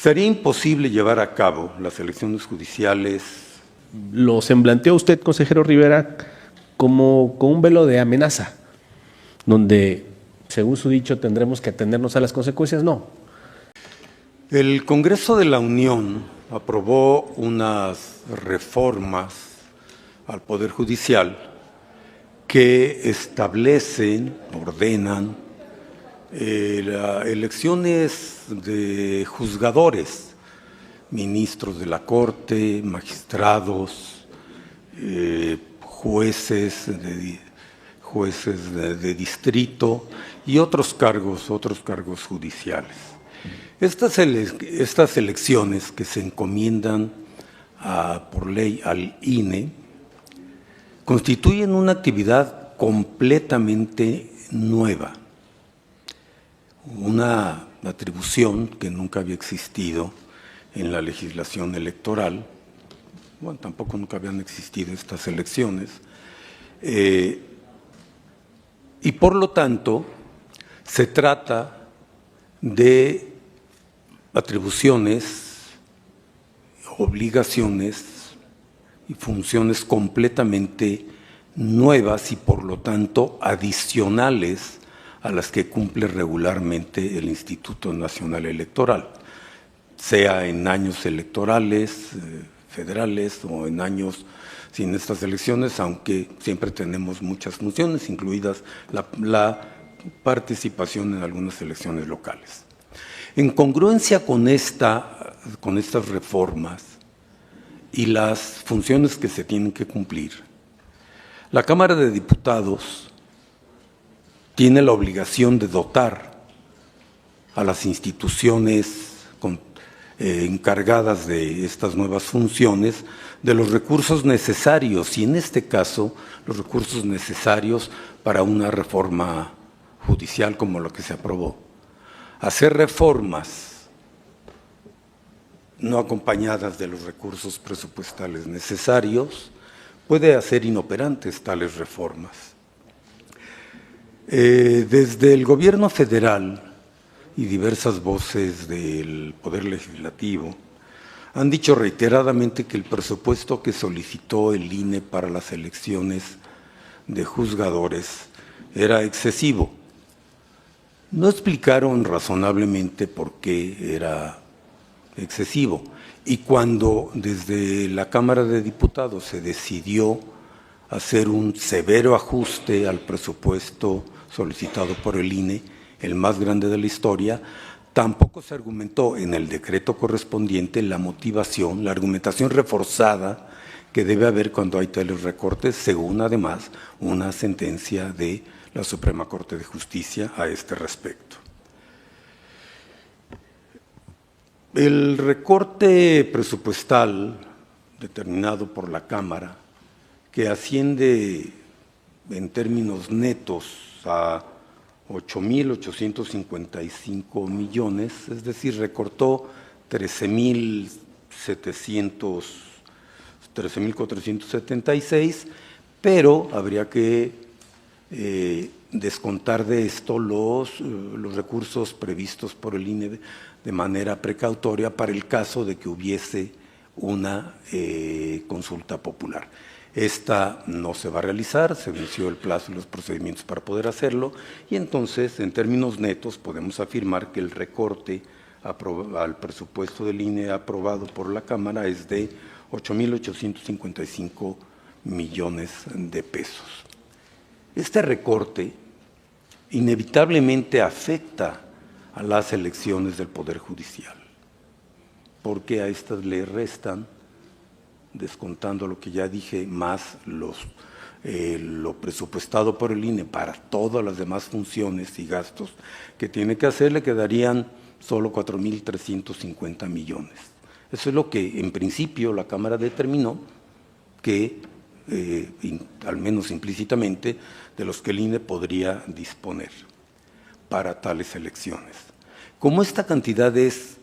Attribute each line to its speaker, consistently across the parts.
Speaker 1: Sería imposible llevar a cabo las elecciones judiciales.
Speaker 2: Lo semblanteó usted, consejero Rivera, como con un velo de amenaza, donde, según su dicho, tendremos que atenernos a las consecuencias. No.
Speaker 1: El Congreso de la Unión aprobó unas reformas al Poder Judicial que establecen, ordenan elecciones de juzgadores, ministros de la Corte, magistrados, jueces de distrito y otros cargos judiciales. Estas elecciones que se encomiendan por ley al INE constituyen una actividad completamente nueva, una atribución que nunca había existido en la legislación electoral. Bueno, tampoco nunca habían existido estas elecciones. Y por lo tanto, se trata de atribuciones, obligaciones y funciones completamente nuevas y por lo tanto adicionales a las que cumple regularmente el Instituto Nacional Electoral, sea en años electorales federales o en años sin estas elecciones, aunque siempre tenemos muchas funciones, incluidas la participación en algunas elecciones locales. En congruencia con estas reformas y las funciones que se tienen que cumplir, la Cámara de Diputados tiene la obligación de dotar a las instituciones encargadas de estas nuevas funciones de los recursos necesarios, y en este caso los recursos necesarios para una reforma judicial como la que se aprobó. Hacer reformas no acompañadas de los recursos presupuestales necesarios puede hacer inoperantes tales reformas. Desde el gobierno federal y diversas voces del Poder Legislativo han dicho reiteradamente que el presupuesto que solicitó el INE para las elecciones de juzgadores era excesivo. No explicaron razonablemente por qué era excesivo. Y cuando desde la Cámara de Diputados se decidió hacer un severo ajuste al presupuesto solicitado por el INE, el más grande de la historia, tampoco se argumentó en el decreto correspondiente la motivación, la argumentación reforzada que debe haber cuando hay tales recortes, según además una sentencia de la Suprema Corte de Justicia a este respecto. El recorte presupuestal determinado por la Cámara, que asciende en términos netos a 8.855 millones, es decir, recortó 13.476, pero habría que descontar de esto los recursos previstos por el INE de manera precautoria para el caso de que hubiese una consulta popular. Esta no se va a realizar, se venció el plazo y los procedimientos para poder hacerlo, y entonces, en términos netos, podemos afirmar que el recorte al presupuesto del INE aprobado por la Cámara es de 8.855 millones de pesos. Este recorte inevitablemente afecta a las elecciones del Poder Judicial, porque a estas le restan, descontando lo que ya dije, más lo presupuestado por el INE para todas las demás funciones y gastos que tiene que hacer, le quedarían solo 4.350 millones. Eso es lo que en principio la Cámara determinó que, al menos implícitamente, de los que el INE podría disponer para tales elecciones. Como esta cantidad es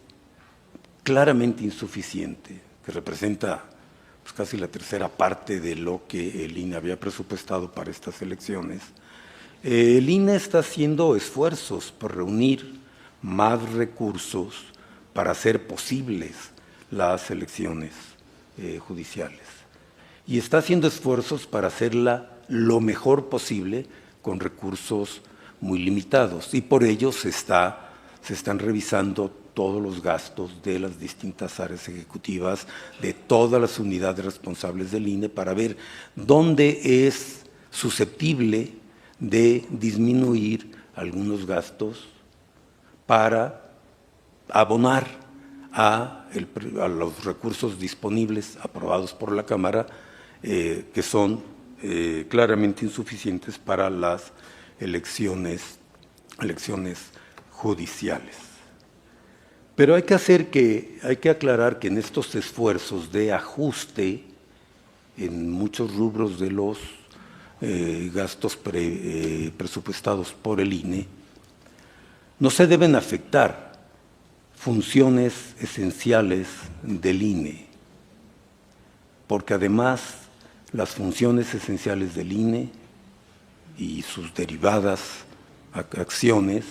Speaker 1: claramente insuficiente, que representa casi la tercera parte de lo que el INE había presupuestado para estas elecciones, el INE está haciendo esfuerzos por reunir más recursos para hacer posibles las elecciones judiciales. Y está haciendo esfuerzos para hacerla lo mejor posible con recursos muy limitados. Y por ello se están revisando todos los gastos de las distintas áreas ejecutivas, de todas las unidades responsables del INE, para ver dónde es susceptible de disminuir algunos gastos para abonar a los recursos disponibles aprobados por la Cámara, que son claramente insuficientes para las elecciones judiciales. Pero hay que aclarar que en estos esfuerzos de ajuste en muchos rubros de los gastos presupuestados por el INE, no se deben afectar funciones esenciales del INE, porque además las funciones esenciales del INE y sus derivadas acciones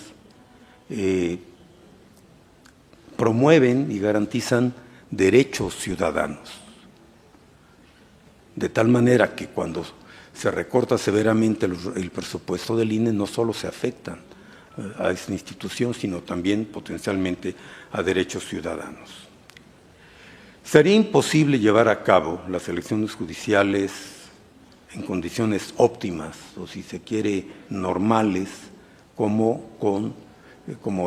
Speaker 1: promueven y garantizan derechos ciudadanos, de tal manera que cuando se recorta severamente el presupuesto del INE, no solo se afectan a esta institución, sino también potencialmente a derechos ciudadanos. Sería imposible llevar a cabo las elecciones judiciales en condiciones óptimas, o si se quiere, normales, como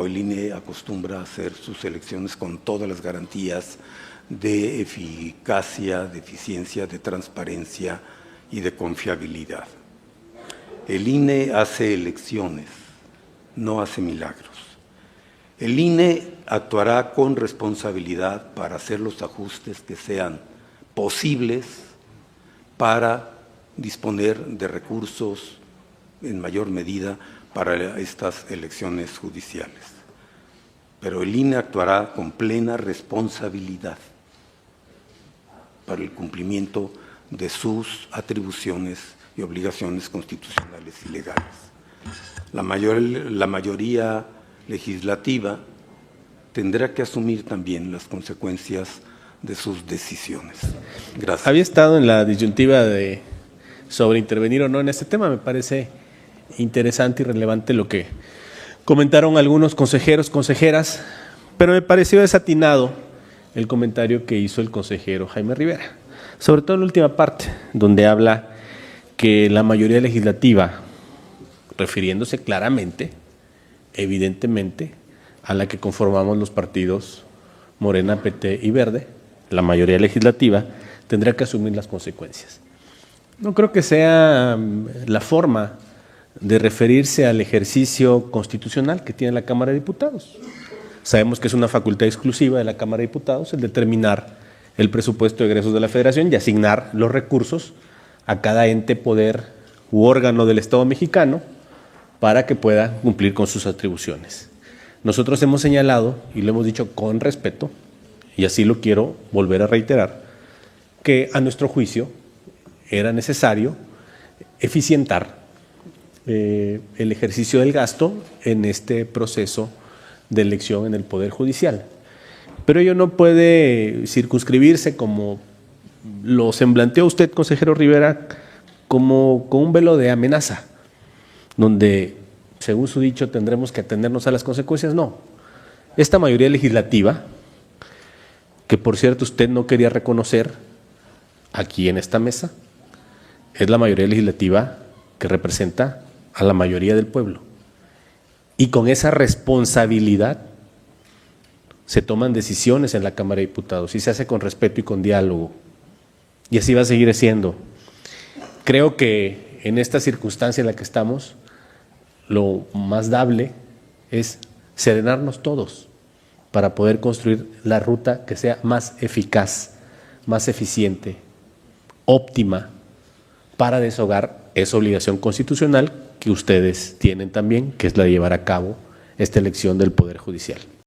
Speaker 1: el INE acostumbra a hacer sus elecciones, con todas las garantías de eficacia, de eficiencia, de transparencia y de confiabilidad. El INE hace elecciones, no hace milagros. El INE actuará con responsabilidad para hacer los ajustes que sean posibles para disponer de recursos en mayor medida para estas elecciones judiciales. Pero el INE actuará con plena responsabilidad para el cumplimiento de sus atribuciones y obligaciones constitucionales y legales. La mayoría legislativa tendrá que asumir también las consecuencias de sus decisiones. Gracias.
Speaker 2: Había estado en la disyuntiva sobre intervenir o no en este tema. Me parece interesante y relevante lo que comentaron algunos consejeros, consejeras, pero me pareció desatinado el comentario que hizo el consejero Jaime Rivera, sobre todo en la última parte, donde habla que la mayoría legislativa, refiriéndose claramente, evidentemente, a la que conformamos los partidos Morena, PT y Verde, la mayoría legislativa, tendrá que asumir las consecuencias. No creo que sea la forma de referirse al ejercicio constitucional que tiene la Cámara de Diputados. Sabemos que es una facultad exclusiva de la Cámara de Diputados el determinar el presupuesto de egresos de la Federación y asignar los recursos a cada ente, poder u órgano del Estado mexicano para que pueda cumplir con sus atribuciones. Nosotros hemos señalado, y lo hemos dicho con respeto, y así lo quiero volver a reiterar, que a nuestro juicio era necesario eficientar el ejercicio del gasto en este proceso de elección en el Poder Judicial. Pero ello no puede circunscribirse, como lo semblanteó usted, consejero Rivera, como con un velo de amenaza, donde, según su dicho, tendremos que atenernos a las consecuencias. No. Esta mayoría legislativa, que por cierto usted no quería reconocer aquí en esta mesa, es la mayoría legislativa que representa a la mayoría del pueblo. Y con esa responsabilidad se toman decisiones en la Cámara de Diputados y se hace con respeto y con diálogo. Y así va a seguir siendo. Creo que en esta circunstancia en la que estamos, lo más dable es serenarnos todos para poder construir la ruta que sea más eficaz, más eficiente, óptima, para deshogar esa obligación constitucional que ustedes tienen también, que es la de llevar a cabo esta elección del Poder Judicial.